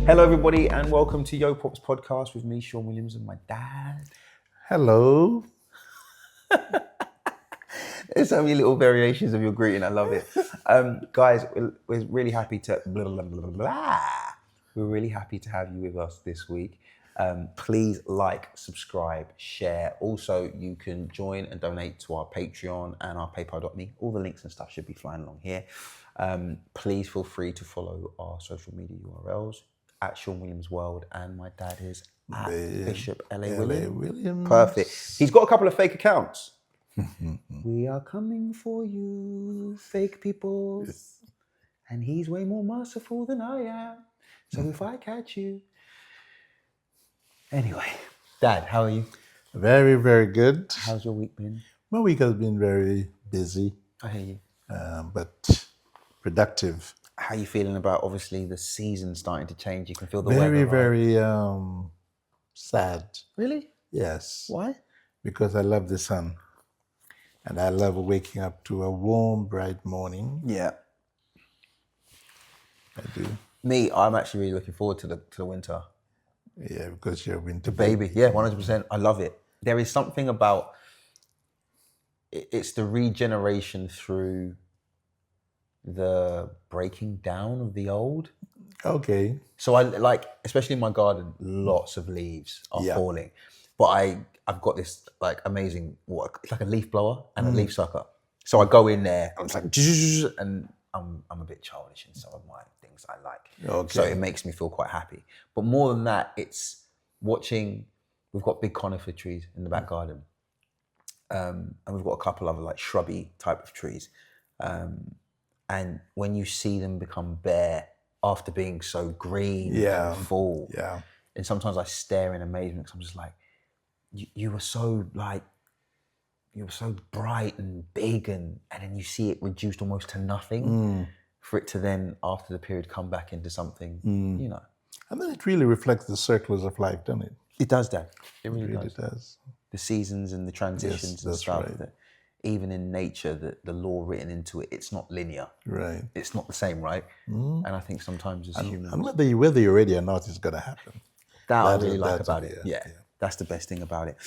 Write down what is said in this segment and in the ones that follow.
Hello, everybody, and welcome to Yo Pop's podcast with me, Sean Williams, and my dad. Hello. There's so many little variations of your greeting. I love it. Guys, we're really happy to We're really happy to have you with us this week. Please like, subscribe, share. Also, you can join and donate to our Patreon and our PayPal.me. All the links and stuff should be flying along here. Please feel free to follow our social media URLs at Sean Williams World, and my dad is at Bishop L.A. Williams. Perfect. He's got a couple of fake accounts. We are coming for you, fake people. And he's way more merciful than I am. So if I catch you. Anyway, Dad, how are you? Very, very good. How's your week been? My week has been very busy, I hear you. but productive. How are you feeling about, obviously, the season starting to change? You can feel the Very, weather, right? very sad. Really? Yes. Why? Because I love the sun. And I love waking up to a warm, bright morning. Yeah. I do. Me, I'm actually really looking forward to the winter. Yeah, because you're a winter Baby, yeah, 100%. I love it. There is something about it's the regeneration through the breaking down of the old. Okay. So I like, especially in my garden, lots of leaves are falling. But I've got this like amazing, it's like a leaf blower and a leaf sucker. So I go in there, I'm just like, and I'm a bit childish in some of my things I like. Okay. So it makes me feel quite happy. But more than that, it's watching, we've got big conifer trees in the back garden. And we've got a couple of like shrubby type of trees. And when you see them become bare after being so green and full, and sometimes I stare in amazement because I'm just like, you were so bright and big, and then you see it reduced almost to nothing for it to then, after the period, come back into something, you know. And then it really reflects the circles of life, doesn't it? It does, Dad. It really, It really does. does. The seasons and the transitions and stuff. Right. That even in nature, the law written into it, it's not linear. Right. It's not the same, right? And I think sometimes as humans, And whether you're ready or not, it's going to happen. that I really like about it. Yeah. That's the best thing about it.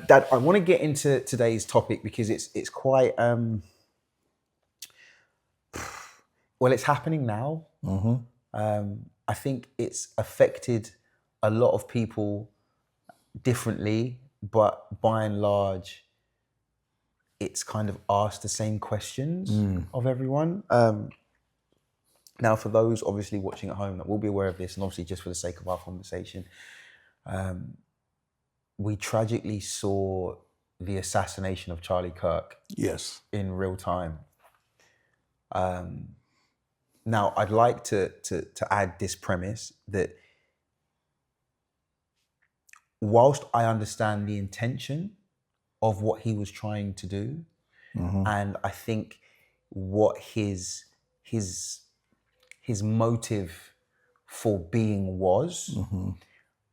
Dad, I want to get into today's topic because it's quite well, it's happening now. I think it's affected a lot of people differently, but by and large, it's kind of asked the same questions of everyone. Now, for those obviously watching at home that will be aware of this, and obviously just for the sake of our conversation, we tragically saw the assassination of Charlie Kirk. Yes. In real time. Now, I'd like to add this premise that whilst I understand the intention of what he was trying to do, and I think what his motive for being was,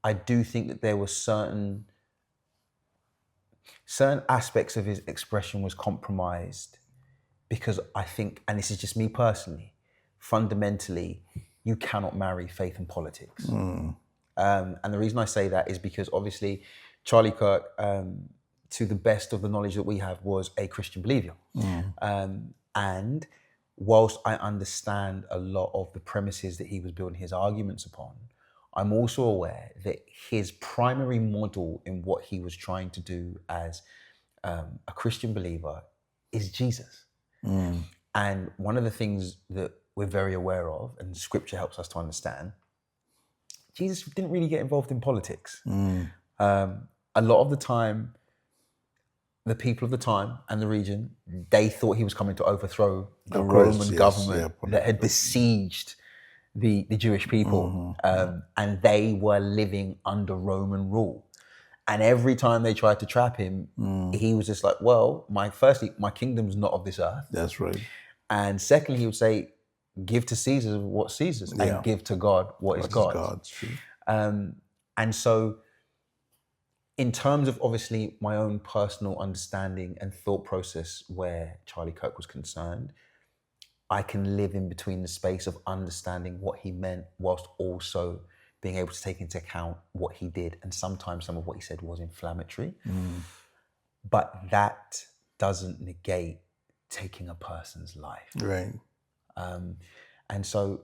I do think that there were certain aspects of his expression was compromised, because I think, and this is just me personally, fundamentally, you cannot marry faith and politics. And the reason I say that is because obviously Charlie Kirk, to the best of the knowledge that we have, was a Christian believer. And whilst I understand a lot of the premises that he was building his arguments upon, I'm also aware that his primary model in what he was trying to do as a Christian believer is Jesus. And one of the things that we're very aware of, and scripture helps us to understand, Jesus didn't really get involved in politics. A lot of the time, the people of the time and the region, they thought he was coming to overthrow the Roman government that had besieged the Jewish people, and they were living under Roman rule. And every time they tried to trap him, he was just like, well, my kingdom's not of this earth. That's right. And secondly, he would say, give to Caesar what's Caesar's, and give to God what is God's. And so in terms of obviously my own personal understanding and thought process where Charlie Kirk was concerned, I can live in between the space of understanding what he meant whilst also being able to take into account what he did, and sometimes some of what he said was inflammatory. But that doesn't negate taking a person's life. Right. And so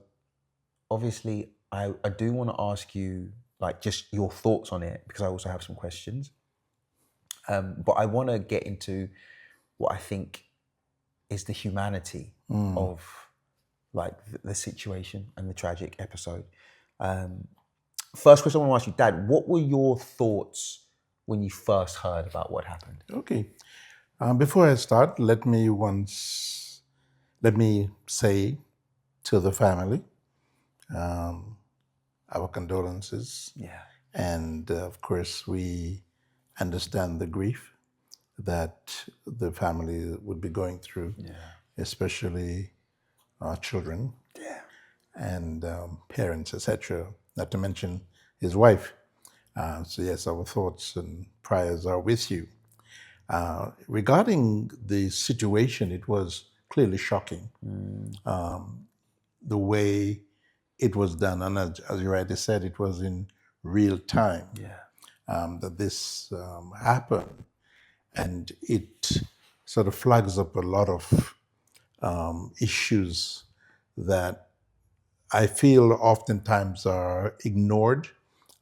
obviously I do want to ask you like just your thoughts on it, because I also have some questions. But I want to get into what I think is the humanity of like the situation and the tragic episode. First question I want to ask you, Dad, what were your thoughts when you first heard about what happened? Okay. Before I start, let me say to the family, our condolences. Yeah. And of course, we understand the grief that the family would be going through, especially our children and parents, etc. Not to mention his wife. So yes, our thoughts and prayers are with you. Regarding the situation, it was clearly shocking. The way it was done, and as you rightly said, it was in real time that this happened, and it sort of flags up a lot of issues that I feel oftentimes are ignored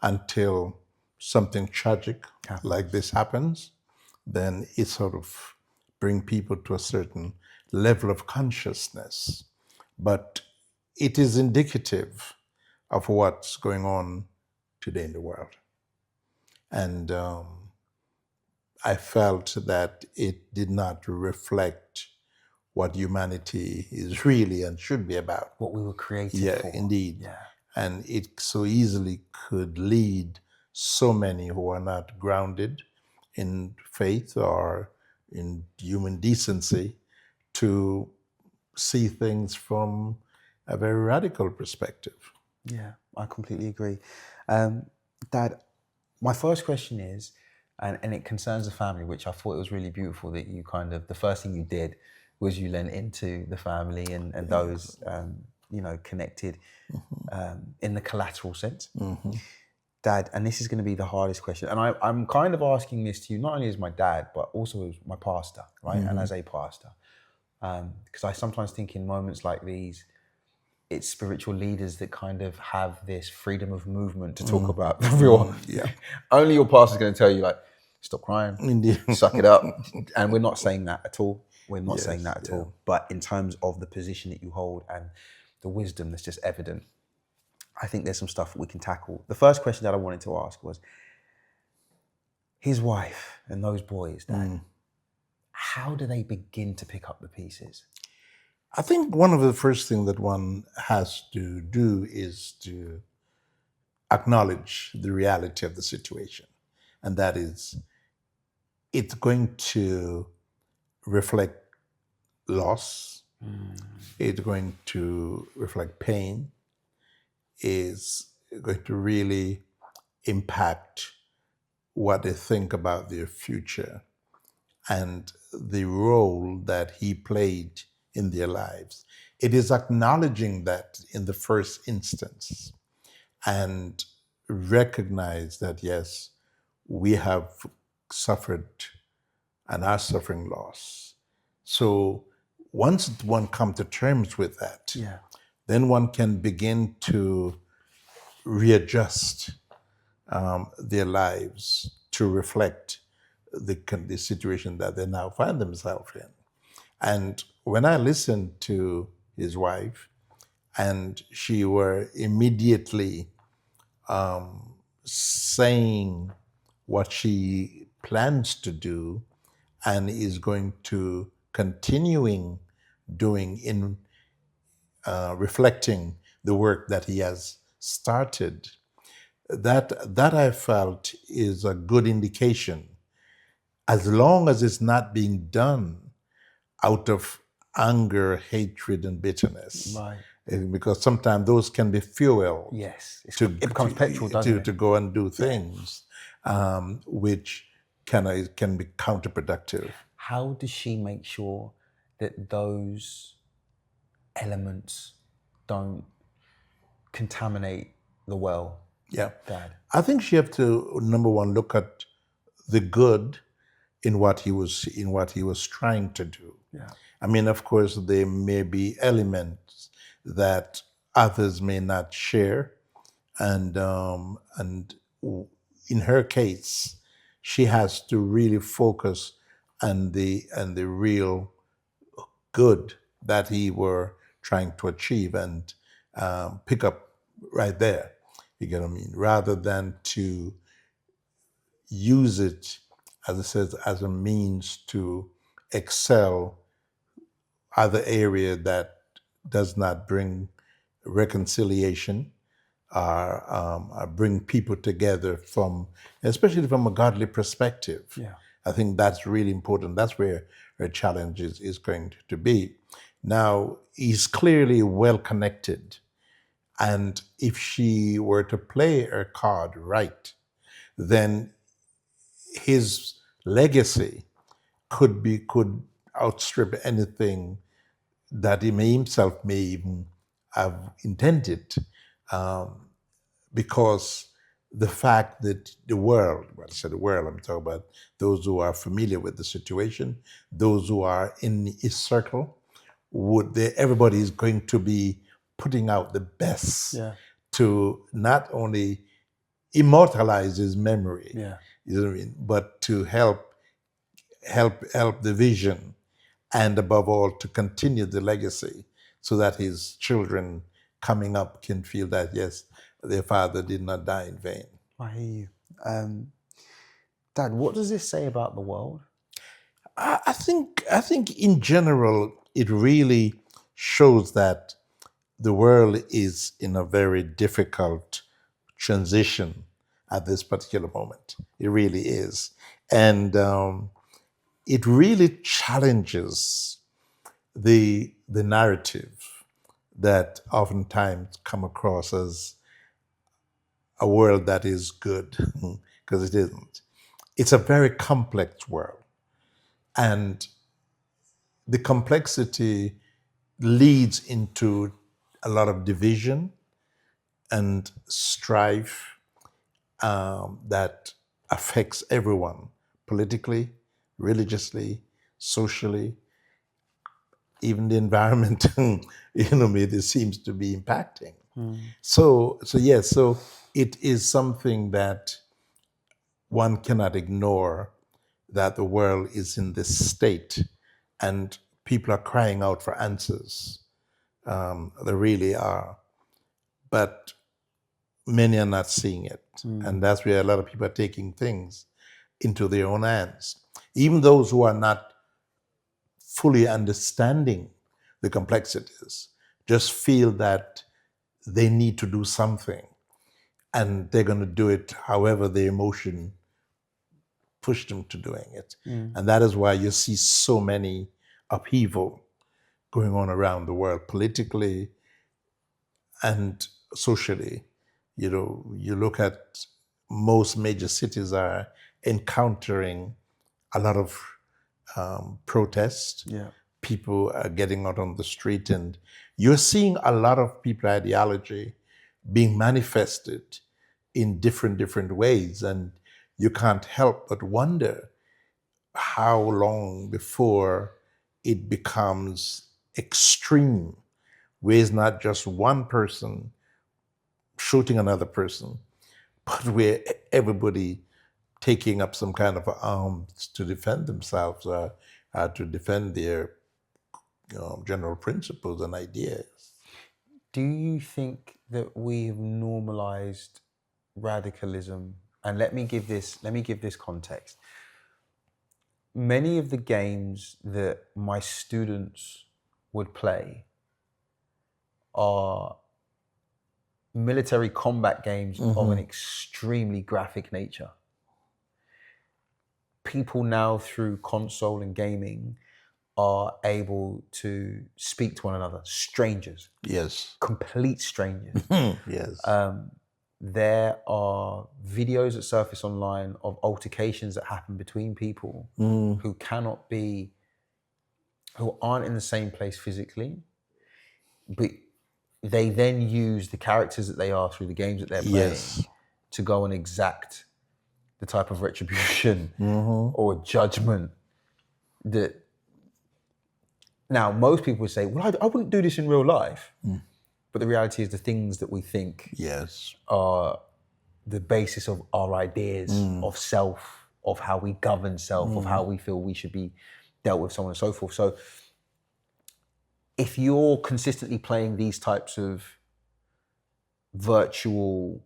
until something tragic like this happens. Then it sort of brings people to a certain level of consciousness. But it is indicative of what's going on today in the world. And I felt that it did not reflect what humanity is really and should be about. What we were created for. Yeah, indeed. Yeah. And it so easily could lead so many who are not grounded in faith or in human decency to see things from a very radical perspective. Yeah, I completely agree. Dad, my first question is, and it concerns the family, which I thought it was really beautiful that you kind of, the first thing you did was you lent into the family and those, connected in the collateral sense. Dad, and this is going to be the hardest question, and I'm kind of asking this to you, not only as my dad, but also as my pastor, right? And as a pastor. Because I sometimes think in moments like these, it's spiritual leaders that kind of have this freedom of movement to talk about the real. Only your pastor's going to tell you, like, stop crying, Indeed. suck it up. And we're not saying that at all. We're not saying that at all. But in terms of the position that you hold and the wisdom that's just evident, I think there's some stuff that we can tackle. The first question that I wanted to ask was, his wife and those boys, Dad, how do they begin to pick up the pieces? I think one of the first things that one has to do is to acknowledge the reality of the situation. And that is, it's going to reflect loss. It's going to reflect pain. Is going to really impact what they think about their future and the role that he played in their lives. It is acknowledging that in the first instance and recognize that, yes, we have suffered and are suffering loss. So once one comes to terms with that, then one can begin to readjust their lives to reflect the situation that they now find themselves in. And when I listened to his wife, and she were immediately saying what she plans to do and is going to continuing doing in reflecting the work that he has started, that I felt is a good indication, as long as it's not being done out of anger, hatred, and bitterness. Right. Because sometimes those can be fuel. Yes. It becomes petrol, doesn't it? To go and do things which can be counterproductive. How does she make sure that those elements don't contaminate the well Yeah. Dad? I think she have to, number one, look at the good in what he was trying to do. Yeah. I mean, of course, there may be elements that others may not share, and in her case, she has to really focus on the real good that he were trying to achieve and pick up right there. You get what I mean? Rather than to use it, as I said, as a means to excel other area that does not bring reconciliation or bring people together from, especially from a godly perspective. Yeah. I think that's really important. That's where her challenge is going to be. Now, he's clearly well connected. And if she were to play her card right, then his legacy could outstrip anything that he himself may even have intended, because the fact that the world, well, I said the world, I'm talking about those who are familiar with the situation, those who are in his circle, everybody is going to be putting out the best Yeah. to not only immortalize his memory, Yeah. you know what I mean, but to help the vision, and above all, to continue the legacy so that his children coming up can feel that, yes, their father did not die in vain. I hear you. Dad, what does this say about the world? I think in general, it really shows that the world is in a very difficult transition at this particular moment. It really is. And it really challenges the narrative that oftentimes come across as a world that is good, because it isn't. It's a very complex world, and the complexity leads into a lot of division and strife that affects everyone politically, religiously, socially, even the environment. It seems to be impacting. So yes, so it is something that one cannot ignore, that the world is in this state and people are crying out for answers. They really are. But many are not seeing it. And that's where a lot of people are taking things into their own hands. Even those who are not fully understanding the complexities just feel that they need to do something, and they're going to do it however their emotion pushed them to doing it. And that is why you see so many upheaval going on around the world, politically and socially. You look at most major cities are encountering a lot of protest. Yeah. People are getting out on the street, and you're seeing a lot of people ideology being manifested in different ways, and you can't help but wonder how long before it becomes extreme, where it's not just one person shooting another person, but where everybody taking up some kind of arms to defend themselves or to defend their general principles and ideas. Do you think that we have normalized radicalism? And let me give this context. Many of the games that my students would play are military combat games of an extremely graphic nature. People now, through console and gaming, are able to speak to one another. Strangers. Yes. Complete strangers. Yes. There are videos that surface online of altercations that happen between people who aren't in the same place physically, but they then use the characters that they are through the games that they're playing Yes. to go and exact the type of retribution or judgment that. Now, most people would say, well, I wouldn't do this in real life. But the reality is the things that we think are the basis of our ideas of self, of how we govern self, of how we feel we should be dealt with, so on and so forth. So if you're consistently playing these types of virtual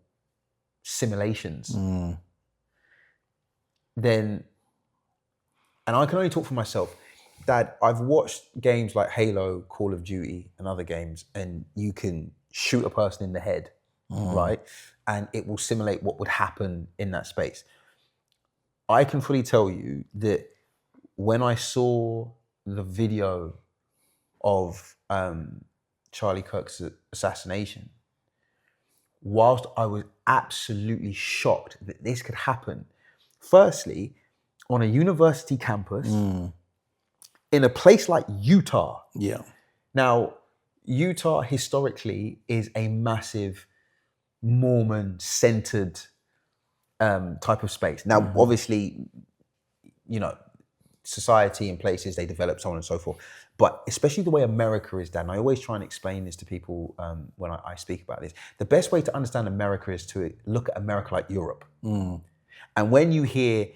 simulations, then, and I can only talk for myself, that I've watched games like Halo, Call of Duty, and other games, and you can shoot a person in the head, right? And it will simulate what would happen in that space. I can fully tell you that when I saw the video of Charlie Kirk's assassination, whilst I was absolutely shocked that this could happen, firstly, on a university campus, in a place like Utah. Yeah. Now, Utah historically is a massive Mormon-centered type of space. Now, obviously, you know, society and places, they develop, so on and so forth. But especially the way America is done, I always try and explain this to people when I speak about this. The best way to understand America is to look at America like Europe. And when you hear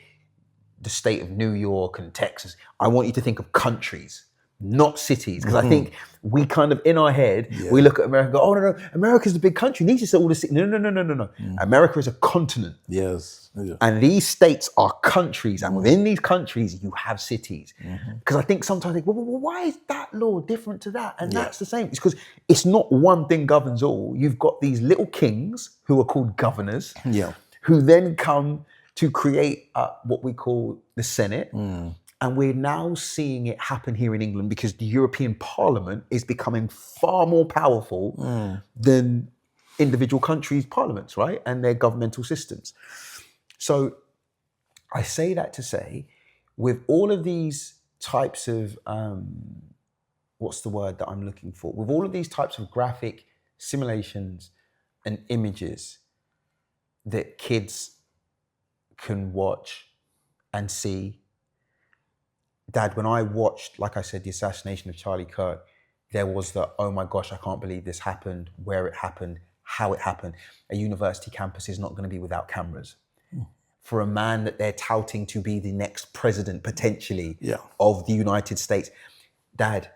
the state of New York and Texas, I want you to think of countries, not cities. Because I think we kind of, in our head, we look at America and go, oh, no, America's the big country. These are all the cities. No. America is a continent. Yes. And these states are countries. And within these countries, you have cities. Because I think sometimes they go, well, why is that law different to that? And that's the same. It's because it's not one thing governs all. You've got these little kings who are called governors, who then come to create what we call the Senate. And we're now seeing it happen here in England because the European Parliament is becoming far more powerful than individual countries' parliaments, right? And their governmental systems. So I say that to say, with all of these types of, what's the word that I'm looking for? With all of these types of graphic simulations and images that kids can watch and see. Dad, when I watched, like I said, the assassination of Charlie Kirk, there was the, oh my gosh, I can't believe this happened, where it happened, how it happened. A university campus is not going to be without cameras. For a man that they're touting to be the next president, potentially, of the United States. Dad,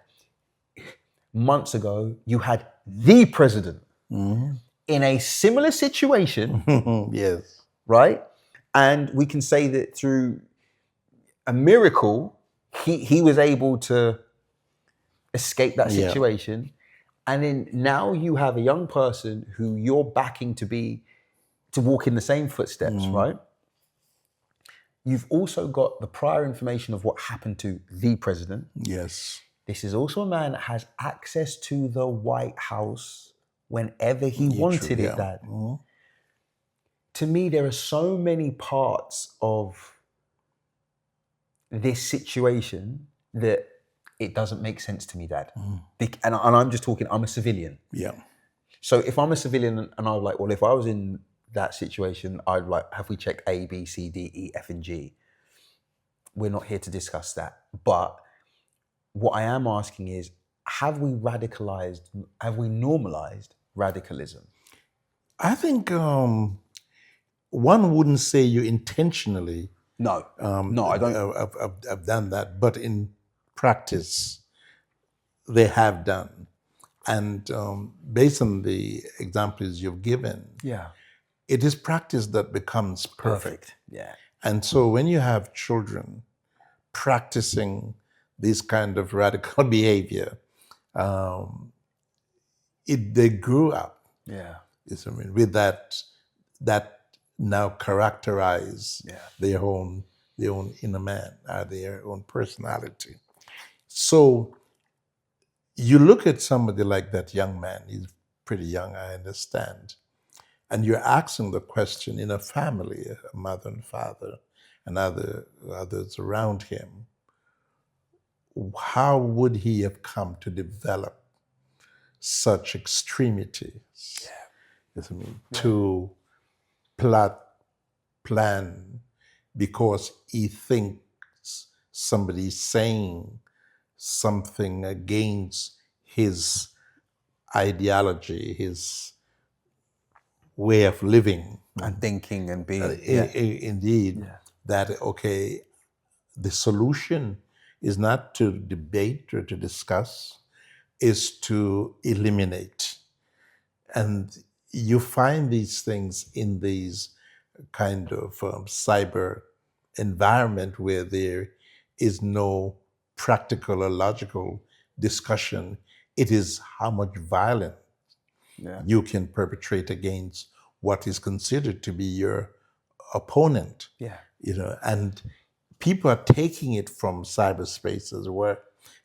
months ago, you had the president in a similar situation. Right? And we can say that through a miracle, he was able to escape that situation. And then now you have a young person who you're backing to walk in the same footsteps, right? You've also got the prior information of what happened to the president. Yes. This is also a man that has access to the White House whenever he wanted it, Dad. To me, there are so many parts of this situation that it doesn't make sense to me, Dad. And I'm just talking, I'm a civilian. So if I'm a civilian and I'm like, well, if I was in that situation, I'd like, have we checked A, B, C, D, E, F, and G? We're not here to discuss that. But what I am asking is, have we normalized radicalism? I think one wouldn't say you intentionally No, I don't. have done that, but in practice, they have done. And based on the examples you've given, it is practice that becomes perfect. And so when you have children practicing this kind of radical behavior, they grew up with that now characterize their own inner man, their own personality. So you look at somebody like that young man, he's pretty young, I understand, and you're asking the question in a family, a mother and father and others around him, how would he have come to develop such extremities? To plot, plan, because he thinks somebody's saying something against his ideology, his way of living. And thinking and being. Indeed, Yeah. that, okay, the solution is not to debate or to discuss, is to eliminate. And you find these things in these kind of cyber environment where there is no practical or logical discussion. It is how much violence Yeah. you can perpetrate against what is considered to be your opponent. Yeah. And people are taking it from cyberspace as well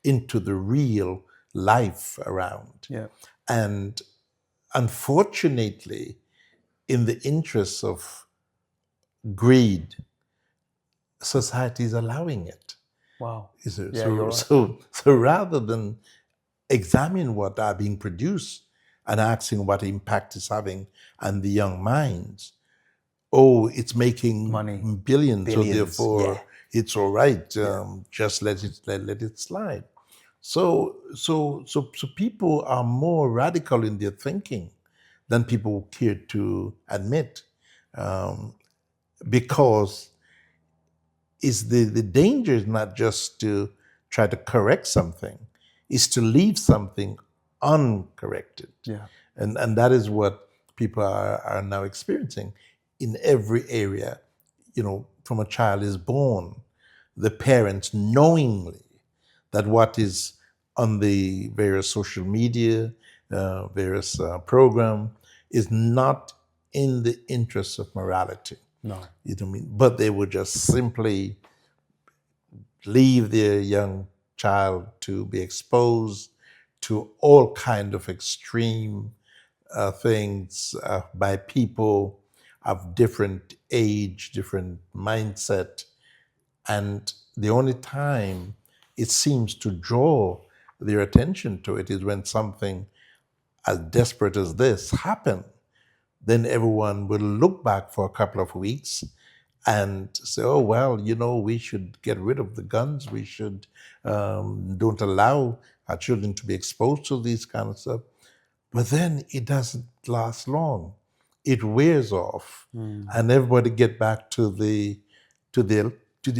into the real life around. Yeah. And unfortunately, in the interests of greed, society is allowing it. Wow. So, Yeah, you're right. so rather than examine what are being produced and asking what impact it's having on the young minds, oh, it's making Money. billions, so Billions, therefore yeah. it's all right. Just let it slide. So people are more radical in their thinking than people care to admit, because the danger is not just to try to correct something, is to leave something uncorrected. Yeah. And that is what people are now experiencing in every area. From a child is born, the parents knowingly that what is on the various social media, various program, is not in the interests of morality. No. You know what I mean? But they would just simply leave their young child to be exposed to all kind of extreme things by people of different age, different mindset. And the only time it seems to draw their attention to it is when something as desperate as this happened. Then everyone will look back for a couple of weeks and say, oh, well, we should get rid of the guns. We should don't allow our children to be exposed to these kind of stuff. But then it doesn't last long. It wears off, and everybody get back to their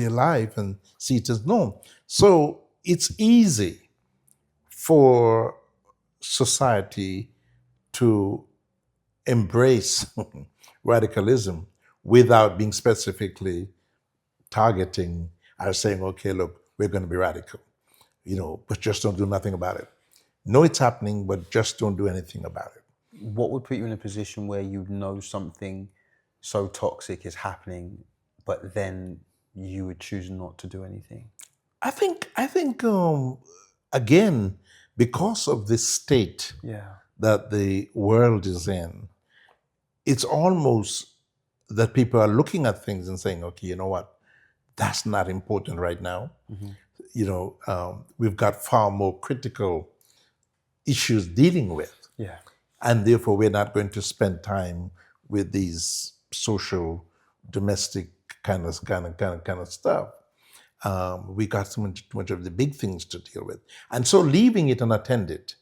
life and see it as normal. So it's easy for society to embrace radicalism without being specifically targeting or saying, okay, look, we're going to be radical, but just don't do nothing about it. Know it's happening, but just don't do anything about it. What would put you in a position where you know something so toxic is happening, but then you would choose not to do anything? I think again, because of this state that the world is in, it's almost that people are looking at things and saying, okay, you know what? That's not important right now. We've got far more critical issues dealing with. Yeah. And therefore, we're not going to spend time with these social, domestic kind of stuff. We got so much of the big things to deal with. And so leaving it unattended,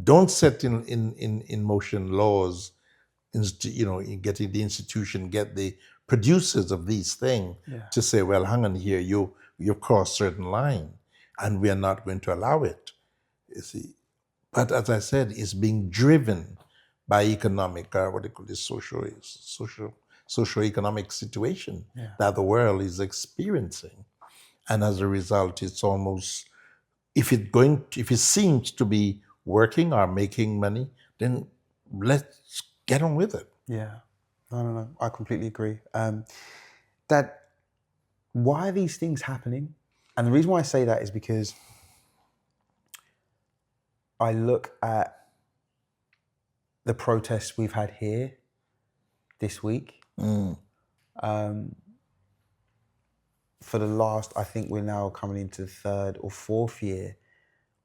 don't set in motion laws, getting the institution, get the producers of these things to say, well, hang on here, you crossed certain line, and we are not going to allow it. You see, but as I said, it's being driven by economic, what they call this socio-economic situation that the world is experiencing, and as a result, it's almost, if it seems to be working or making money, then let's get on with it. Yeah. No. I completely agree. Dad, why are these things happening? And the reason why I say that is because I look at the protests we've had here this week. For the last, I think we're now coming into the third or fourth year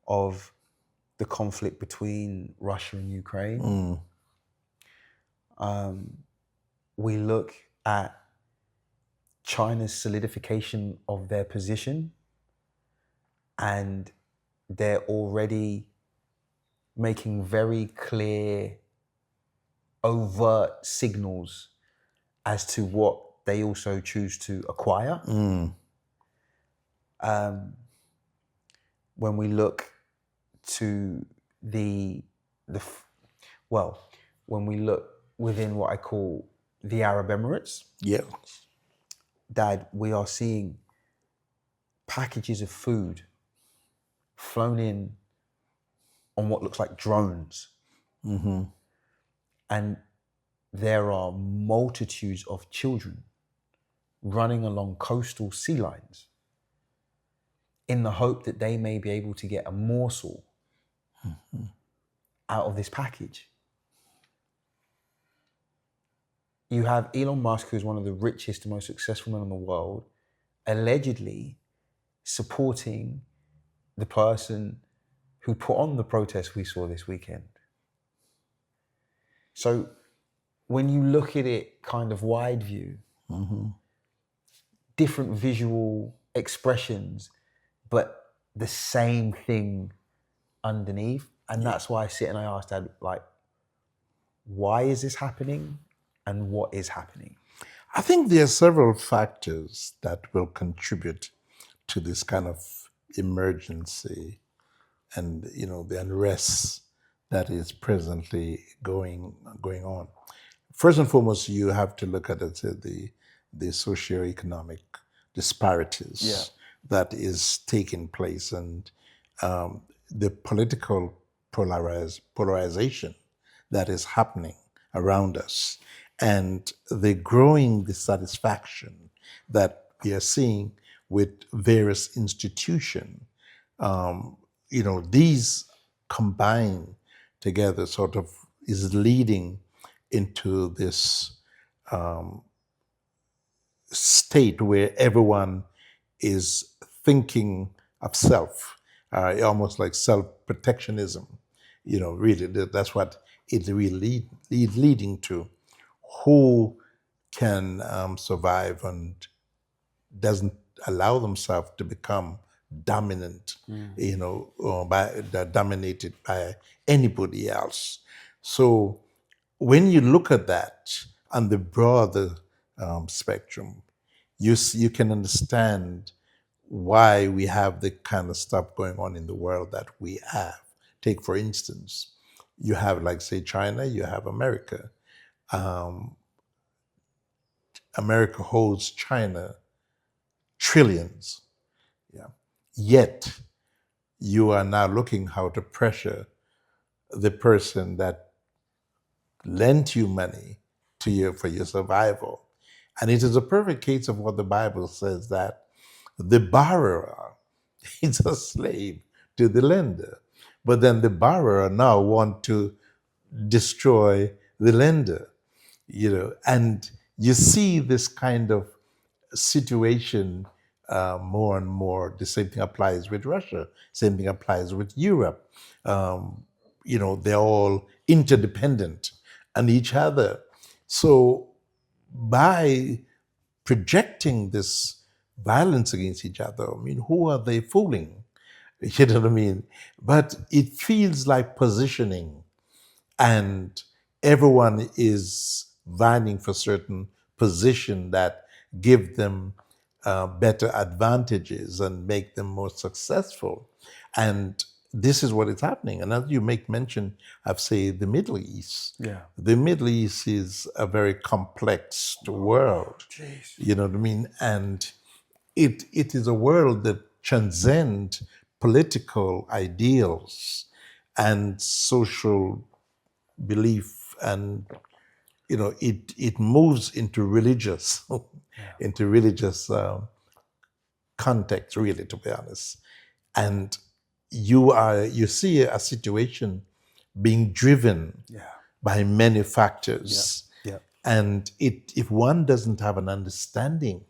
of the conflict between Russia and Ukraine. We look at China's solidification of their position, and they're already making very clear, overt signals as to what they also choose to acquire. When we look to when we look within what I call the Arab Emirates, that we are seeing packages of food flown in on what looks like drones. And there are multitudes of children running along coastal sea lines in the hope that they may be able to get a morsel out of this package. You have Elon Musk, who's one of the richest and most successful men in the world, allegedly supporting the person who put on the protest we saw this weekend. So when you look at it kind of wide view, different visual expressions, but the same thing underneath. And that's why I sit and I ask Dad, like, why is this happening and what is happening? I think there are several factors that will contribute to this kind of emergency and, the unrest that is presently going on. First and foremost, you have to look at the socioeconomic disparities that is taking place, and the political polarization that is happening around us, and the growing dissatisfaction that we are seeing with various institutions. These combined together sort of is leading into this state where everyone is thinking of self, almost like self-protectionism. Really, that's what it really leading to. Who can survive and doesn't allow themselves to become dominant, dominated by anybody else. So when you look at that on the broader spectrum, you can understand why we have the kind of stuff going on in the world that we have. Take, for instance, you have, like, say, China, you have America. America holds China trillions. Yet you are now looking how to pressure the person that lent you money for your survival. And it is a perfect case of what the Bible says, that the borrower is a slave to the lender. But then the borrower now want to destroy the lender, and you see this kind of situation more and more. The same thing applies with Russia. Same thing applies with Europe. They're all interdependent on each other. So by projecting this violence against each other, who are they fooling? You know what I mean? But it feels like positioning, and everyone is vying for certain position that give them better advantages and make them more successful. And this is what is happening. And as you make mention of, say, the Middle East, the Middle East is a very complex world. You know what I mean? And it is a world that transcends political ideals and social belief, and it moves into religious context, really, to be honest. And you see a situation being driven by many factors. And if one doesn't have an understanding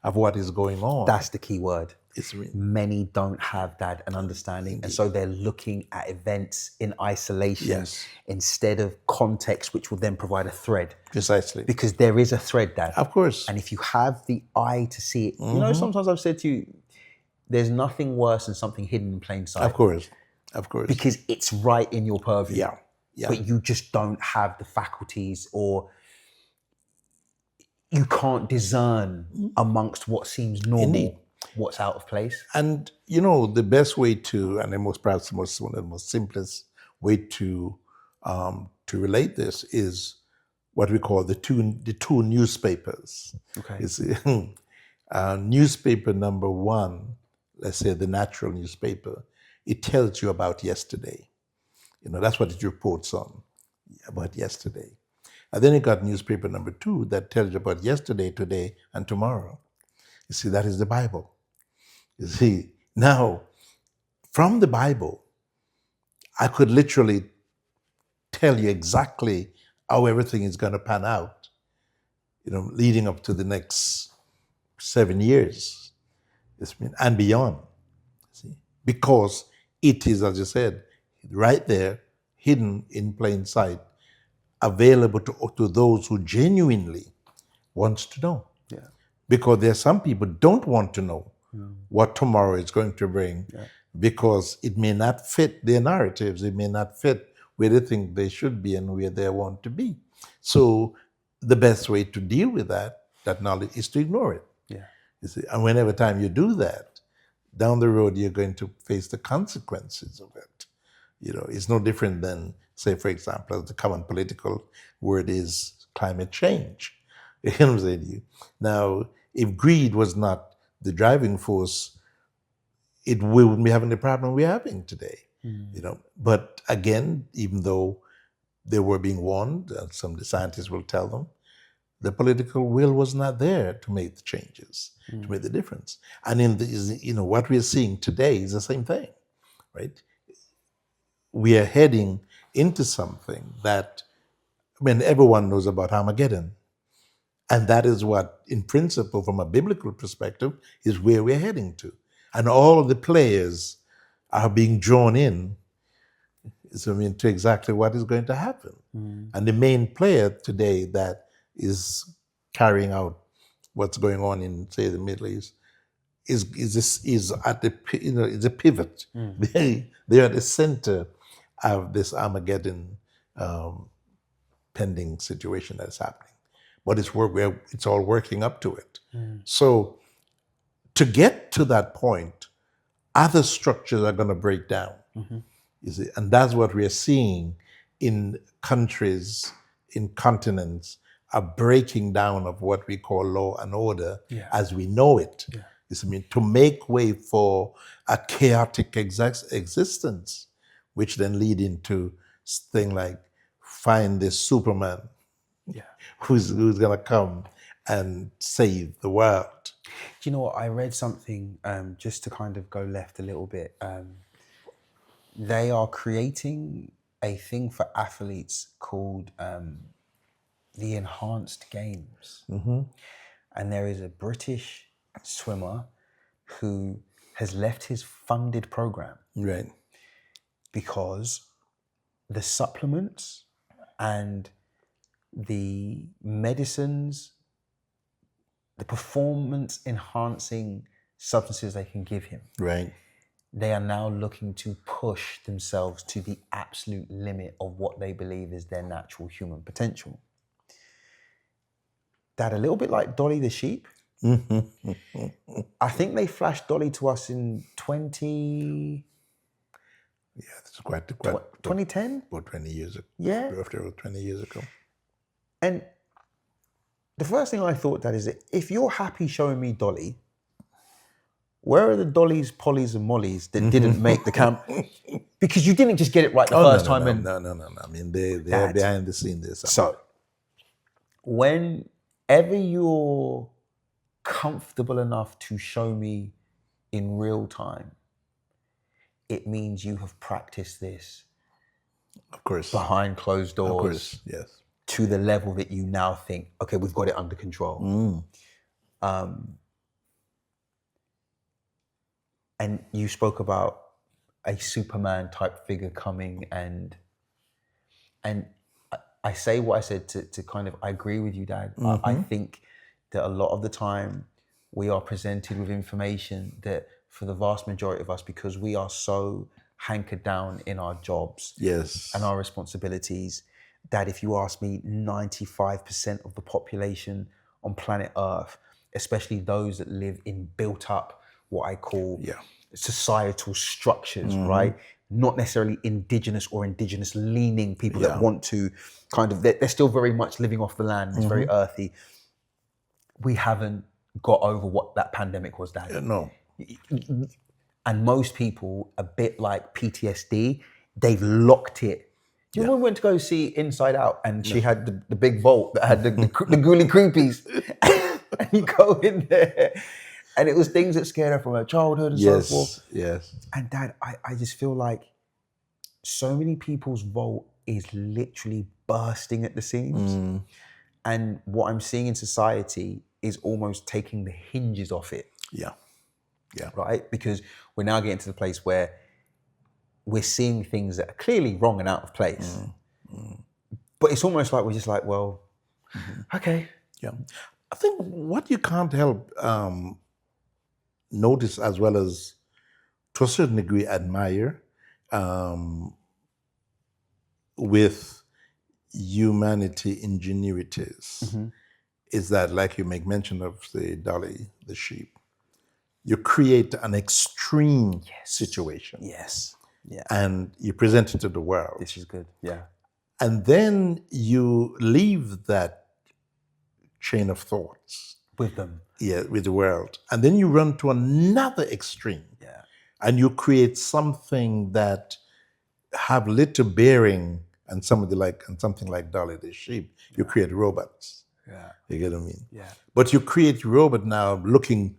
of what is going on, that's the key word. Many don't have that an understanding. And so they're looking at events in isolation Yes. instead of context, which will then provide a thread. Precisely. Because there is a thread, Dad. Of course. And if you have the eye to see it, you know, sometimes I've said to you, there's nothing worse than something hidden in plain sight. Of course. Of course. Because it's right in your purview. Yeah. Yeah. But you just don't have the faculties, or you can't discern amongst what seems normal, Indeed. what's out of place. And you know, the best way to, and perhaps one of the most simplest way to relate this is what we call the two newspapers. Okay. It's newspaper number one, let's say the natural newspaper, it tells you about yesterday. You know, that's what it reports on, about yesterday. And then you got newspaper number two that tells you about yesterday, today, and tomorrow. You see, that is the Bible. You see, now, from the Bible, I could literally tell you exactly how everything is going to pan out, you know, leading up to the next 7 years and beyond. See? Because it is, as you said, right there, hidden in plain sight, available to those who genuinely wants to know. Yeah. Because there are some people don't want to know what tomorrow is going to bring, because it may not fit their narratives, it may not fit where they think they should be and where they want to be. So the best way to deal with that knowledge is to ignore it. Yeah. You see, and whenever time you do that, down the road you're going to face the consequences of it. You know, it's no different than, say, for example, the common political word is climate change. You know what I'm saying to you? Now, if greed was not the driving force, we wouldn't be having the problem we're having today. You know, but again, even though they were being warned, and some of the scientists will tell them, the political will was not there to make the changes, to make the difference. And what we're seeing today is the same thing, right? We are heading into something that, I mean, everyone knows about Armageddon. And that is what, in principle, from a biblical perspective, is where we're heading to. And all of the players are being drawn in, to exactly what is going to happen. And the main player today that is carrying out what's going on in, say, the Middle East is at the is a pivot. They're at the center of this Armageddon pending situation that's happening. But it's all working up to it. So to get to that point, other structures are going to break down. You see, and that's what we're seeing in countries, in continents, a breaking down of what we call law and order as we know it. You see, to make way for a chaotic existence, which then lead into things like find this Superman who's going to come and save the world. Do you know what? I read something, just to kind of go left a little bit. They are creating a thing for athletes called the Enhanced Games. And there is a British swimmer who has left his funded program. Right. Because the supplements and the medicines, the performance enhancing substances they can give him. Right. They are now looking to push themselves to the absolute limit of what they believe is their natural human potential. That a little bit like Dolly the sheep. I think they flashed Dolly to us in 20... Yeah, that's quite 2010? About 20 years ago. Yeah. After 20 years ago. And the first thing I thought that is that if you're happy showing me Dolly, where are the Dollies, Pollies, and Mollies that didn't make the camp? Because you didn't just get it right the first time. No. I mean, they are behind the scenes. So, whenever you're comfortable enough to show me in real time, it means you have practiced this. Of course. Behind closed doors. Of course, yes. To the level that you now think, okay, we've got it under control. And you spoke about a Superman type figure coming, and I say what I said to kind of, I agree with you, Dad. I think that a lot of the time we are presented with information that for the vast majority of us, because we are so hankered down in our jobs Yes. and our responsibilities, that if you ask me, 95% of the population on planet Earth, especially those that live in built up, what I call societal structures, right? Not necessarily indigenous or indigenous leaning people that want to kind of, they're still very much living off the land. It's very earthy. We haven't got over what that pandemic was, Dad. No. And most people, a bit like PTSD, they've locked it. Do you remember when we went to go see Inside Out and she had the big vault that had the ghoulie creepies? And you go in there and it was things that scared her from her childhood and so forth. Yes. And Dad, I just feel like so many people's vault is literally bursting at the seams. And what I'm seeing in society is almost taking the hinges off it. Yeah. Right? Because we're now getting to the place where we're seeing things that are clearly wrong and out of place. But it's almost like we're just like, well, okay. Yeah. I think what you can't help notice, as well as to a certain degree admire, with humanity ingenuities, is that, like you make mention of the dolly, the sheep, you create an extreme situation. Yes. Yeah. And you present it to the world. This is good. Yeah. And then you leave that chain of thoughts With them. with the world. And then you run to another extreme. Yeah. And you create something that have little bearing and something like Dolly the sheep. You create robots. Yeah. You get what I mean? Yeah. But you create robot now looking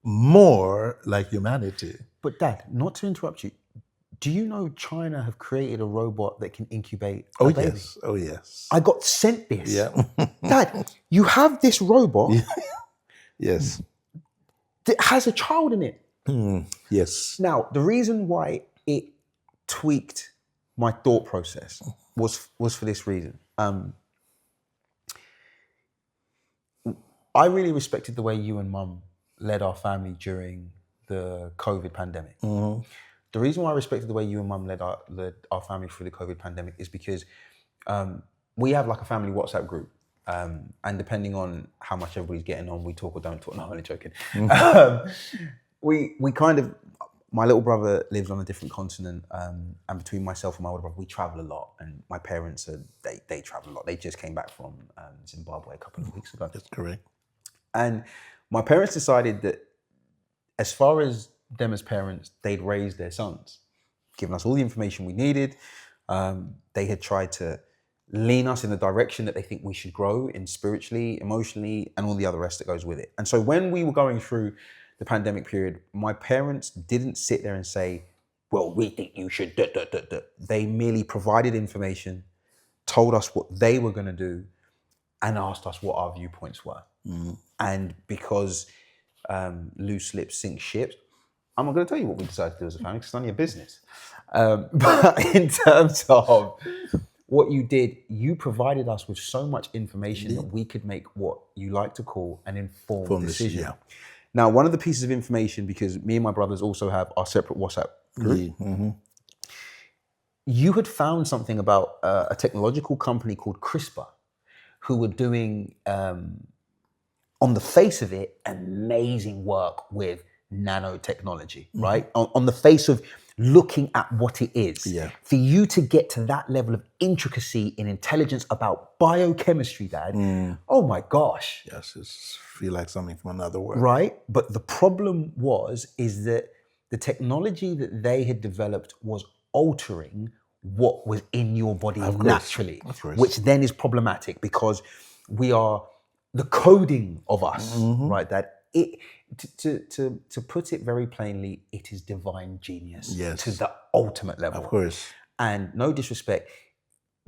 more like humanity. But Dad, not to interrupt you, do you know China have created a robot that can incubate a Oh baby? yes. Oh yes. I got sent this. Yeah. Dad, you have this robot Yes. that has a child in it. Yes. Now, the reason why it tweaked my thought process was for this reason. I really respected the way you and Mum led our family during the COVID pandemic. The reason why I respected the way you and Mum led our family through the COVID pandemic is because we have like a family WhatsApp group. And depending on how much everybody's getting on, we talk or don't talk. No, I'm only joking. We kind of, my little brother lives on a different continent, and between myself and my older brother, we travel a lot. And my parents, they travel a lot. They just came back from Zimbabwe a couple of weeks ago. That's correct. And my parents decided that as far as them as parents, they'd raised their sons, given us all the information we needed. They had tried to lean us in the direction that they think we should grow in spiritually, emotionally, and all the other rest that goes with it. And so when we were going through the pandemic period, my parents didn't sit there and say, well, we think you should da, da, da, da. They merely provided information, told us what they were going to do, and asked us what our viewpoints were. And because loose lips sink ships, I'm not going to tell you what we decided to do as a family because it's none of your business. But in terms of what you did, you provided us with so much information that we could make what you like to call an informed decision. Yeah. Now, one of the pieces of information, because me and my brothers also have our separate WhatsApp group, you had found something about a technological company called CRISPR, who were doing, on the face of it, amazing work with nanotechnology, right? On the face of looking at what it is. Yeah. For you to get to that level of intricacy in intelligence about biochemistry, Dad, oh my gosh. Yes, it feel like something from another world. Right? But the problem is that the technology that they had developed was altering what was in your body naturally, which then is problematic because we are the coding of us, right? That it, to put it very plainly, it is divine genius to the ultimate level. Of course. And no disrespect,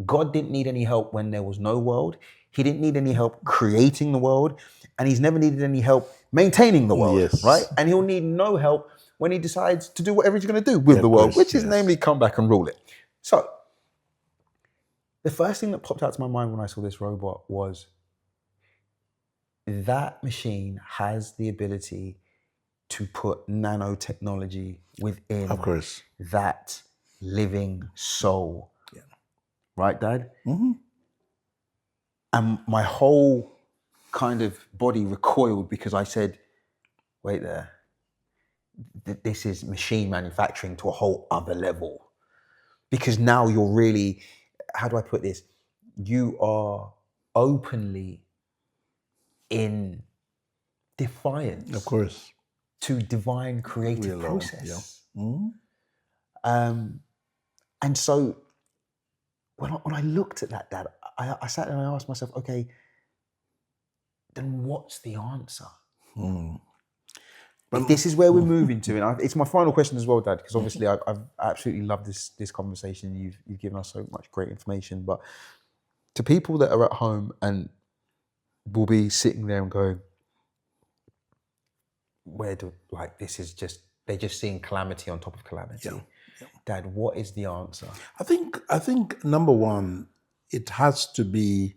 God didn't need any help when there was no world. He didn't need any help creating the world, and he's never needed any help maintaining the world, right? And he'll need no help when he decides to do whatever he's going to do with Yeah, the of world, course, which is yes. namely come back and rule it. So the first thing that popped out to my mind when I saw this robot was that machine has the ability to put nanotechnology within Of course. that living soul. Yeah. Right, Dad? Mm-hmm. And my whole kind of body recoiled because I said, wait there, this is machine manufacturing to a whole other level. Because now you're really, how do I put this? You are openly in defiance Of course. to divine creative Willow, process. yeah. Mm-hmm. And so when I looked at that, Dad, I sat there and I asked myself, okay, then what's the answer? If this is where we're moving to, and it's my final question as well, Dad, because obviously I've absolutely loved this conversation. You've given us so much great information, but to people that are at home and will be sitting there and going, they're just seeing calamity on top of calamity. Yeah. Dad, what is the answer? I think number one, it has to be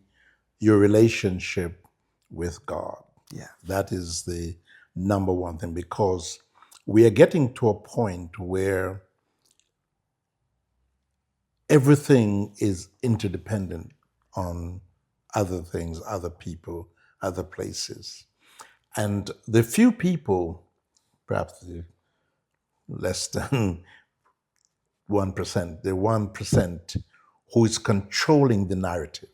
your relationship with God. Yeah. That is the number one thing, because we are getting to a point where everything is interdependent on other things, other people, other places. And the few people, perhaps the less than 1%, the 1% who is controlling the narrative,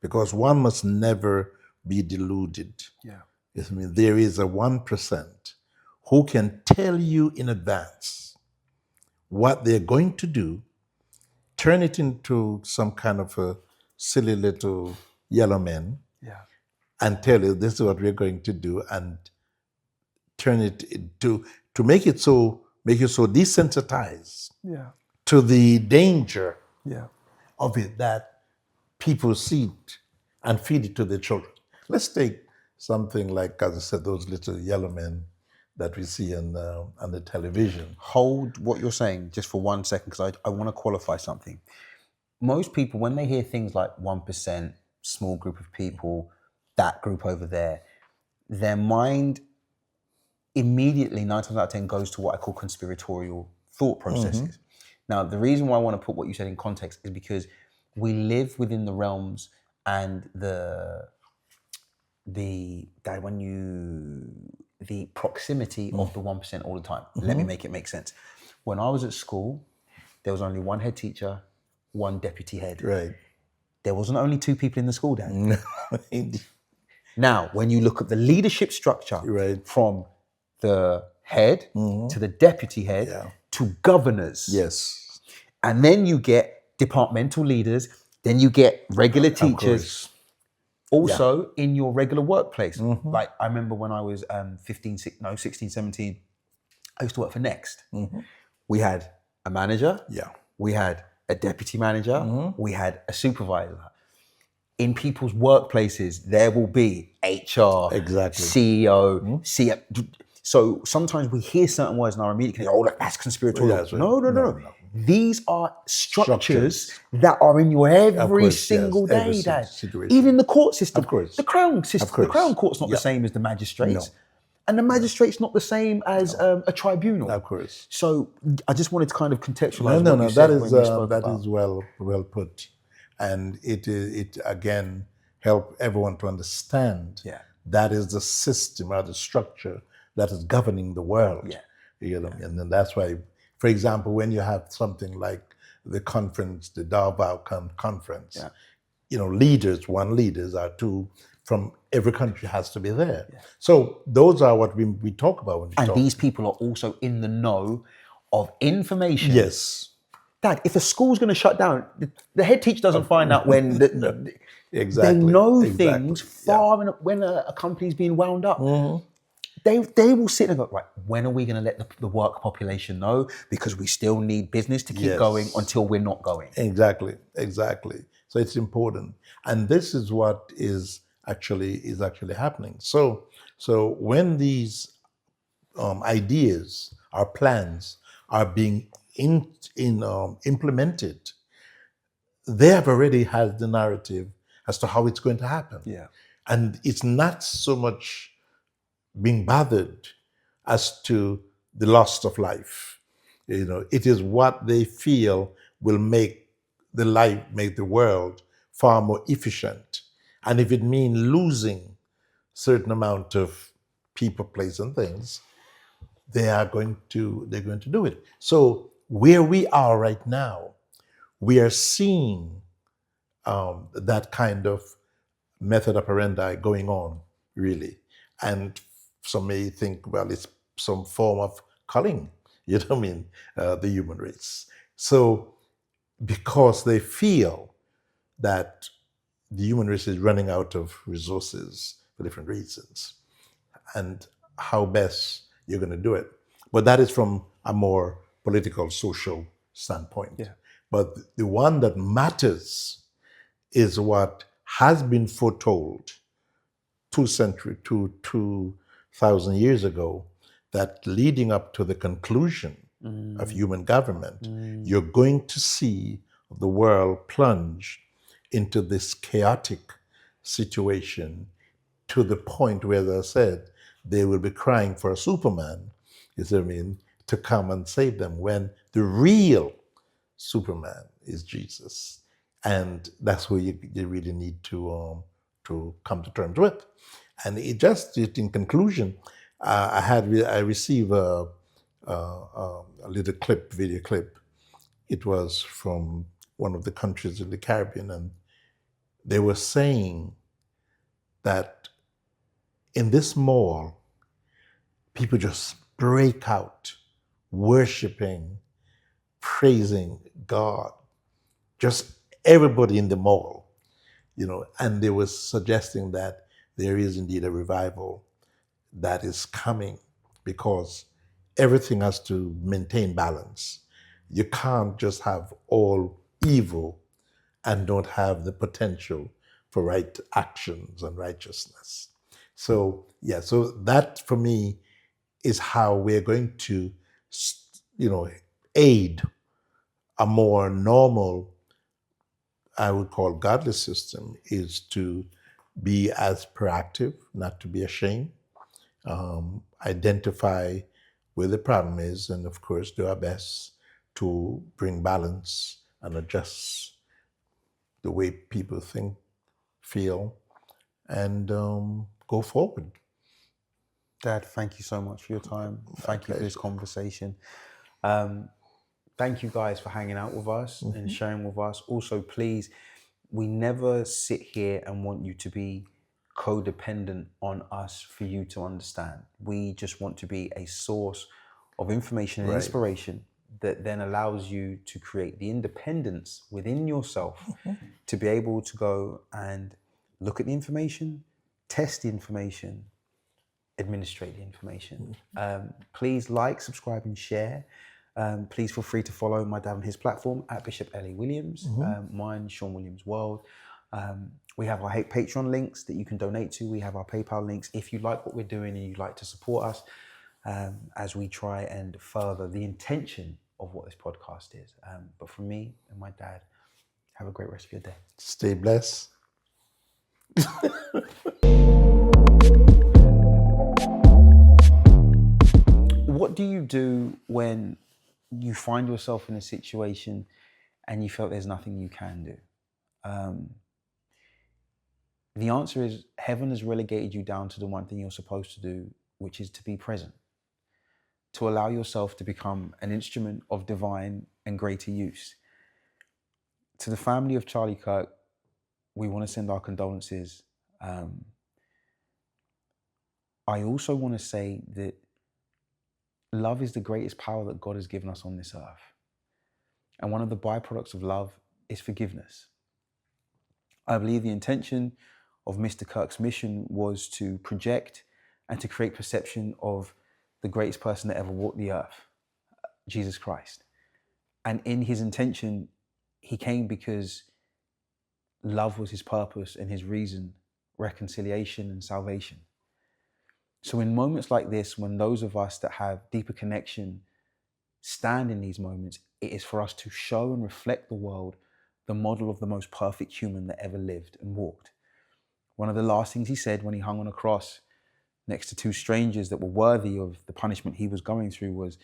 because one must never be deluded. Yeah. I mean, there is a 1% who can tell you in advance what they're going to do, turn it into some kind of a silly little yellow man, and tell you this is what we're going to do, and turn it into, to make you so desensitized to the danger of it, that people see it and feed it to their children. Let's take something like, as I said, those little yellow men that we see on the television. Hold what you're saying just for 1 second, because I want to qualify something. Most people, when they hear things like 1%, small group of people, that group over there, their mind immediately, 9 times out of 10, goes to what I call conspiratorial thought processes. Now, the reason why I want to put what you said in context is because we live within the realms and the proximity of the 1% all the time. Let me make it make sense. When I was at school, there was only one head teacher, one deputy head. Right. There wasn't only two people in the school, Dad. No. Now, when you look at the leadership structure, Right. from the head to the deputy head to governors, Yes. and then you get departmental leaders, then you get regular teachers. Also in your regular workplace. Like I remember when I was 16, 17, I used to work for Next. We had a manager, we had a deputy manager, we had a supervisor. In people's workplaces, there will be HR, CEO, CF. So sometimes we hear certain words and our immediately go, oh, that's conspiratorial. No. These are structures that are in your every single day, Dad. Even in the court system. Of course. The Crown system. The Crown Court's not the same as the magistrates. And the magistrate's not the same as a tribunal. Of course. So I just wanted to kind of contextualize No, what you said when you spoke that about. is well put. And it again help everyone to understand that is the system or the structure that is governing the world. And then that's why, for example, when you have something like the conference, the Davao conference, leaders are two from every country has to be there. So those are what we talk about when we talk. And these people are also in the know of information. Yes. Dad, if a school's going to shut down, the head teacher doesn't find out when Exactly. they know things far when a company's being wound up. They will sit and go, right, when are we going to let the work population know? Because we still need business to keep going until we're not going. Exactly. So it's important. And this is what is actually happening. So when these ideas our plans are being implemented, they have already had the narrative as to how it's going to happen. Yeah. And it's not so much being bothered as to the loss of life. It is what they feel will make the world far more efficient. And if it means losing certain amount of people, place, and things, they're going to do it. So where we are right now, we are seeing that kind of method operandi going on, really. And some may think, well, it's some form of culling, the human race. So because they feel that the human race is running out of resources for different reasons, and how best you're going to do it. But that is from a more political, social standpoint. Yeah. But the one that matters is what has been foretold 2,000 years ago, that leading up to the conclusion of human government, you're going to see the world plunge into this chaotic situation to the point where, as I said, they will be crying for a Superman, to come and save them, when the real Superman is Jesus. And that's where you really need to come to terms with. And just in conclusion, I received a little video clip. It was from one of the countries in the Caribbean, and they were saying that in this mall, people just break out worshiping, praising God, just everybody in the mall, and they were suggesting that there is indeed a revival that is coming, because everything has to maintain balance. You can't just have all evil and don't have the potential for right actions and righteousness. So that for me is how we're going to, aid a more normal, I would call godly system, is to be as proactive, not to be ashamed, identify where the problem is, and of course do our best to bring balance and adjust the way people think, feel, and go forward. Dad, thank you so much for your time. Thank you for this conversation. Thank you guys for hanging out with us and sharing with us. Also, please, we never sit here and want you to be codependent on us for you to understand. We just want to be a source of information and inspiration that then allows you to create the independence within yourself to be able to go and look at the information, test the information, administrate the information. Please like, subscribe, and share. Please feel free to follow my dad on his platform at Bishop L.A. Williams, mine, Sean Williams World. We have our Patreon links that you can donate to. We have our PayPal links. If you like what we're doing and you'd like to support us as we try and further the intention of what this podcast is. But for me and my dad, have a great rest of your day. Stay blessed. What do you do when you find yourself in a situation and you felt there's nothing you can do? The answer is heaven has relegated you down to the one thing you're supposed to do, which is to be present, to allow yourself to become an instrument of divine and greater use. To the family of Charlie Kirk, we want to send our condolences. I also want to say that love is the greatest power that God has given us on this earth. And one of the byproducts of love is forgiveness. I believe the intention of Mr. Kirk's mission was to project and to create perception of the greatest person that ever walked the earth, Jesus Christ. And in his intention, he came because love was his purpose and his reason, reconciliation and salvation. So in moments like this, when those of us that have deeper connection stand in these moments, it is for us to show and reflect the world the model of the most perfect human that ever lived and walked. One of the last things he said when he hung on a cross next to two strangers that were worthy of the punishment he was going through was,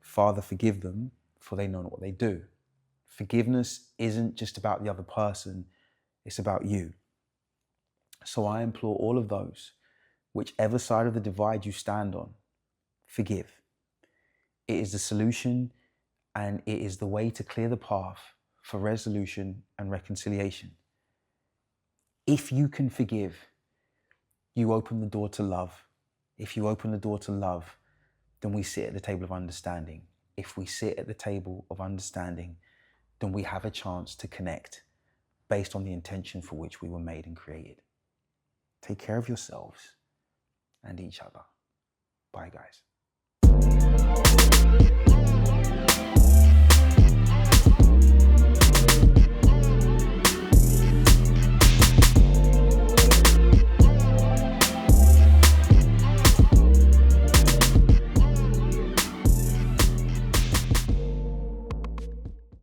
"Father, forgive them, for they know not what they do." Forgiveness isn't just about the other person, it's about you. So I implore all of those, whichever side of the divide you stand on, forgive. It is the solution, and it is the way to clear the path for resolution and reconciliation. If you can forgive, you open the door to love. If you open the door to love, then we sit at the table of understanding. If we sit at the table of understanding, then we have a chance to connect based on the intention for which we were made and created. Take care of yourselves and each other. Bye, guys.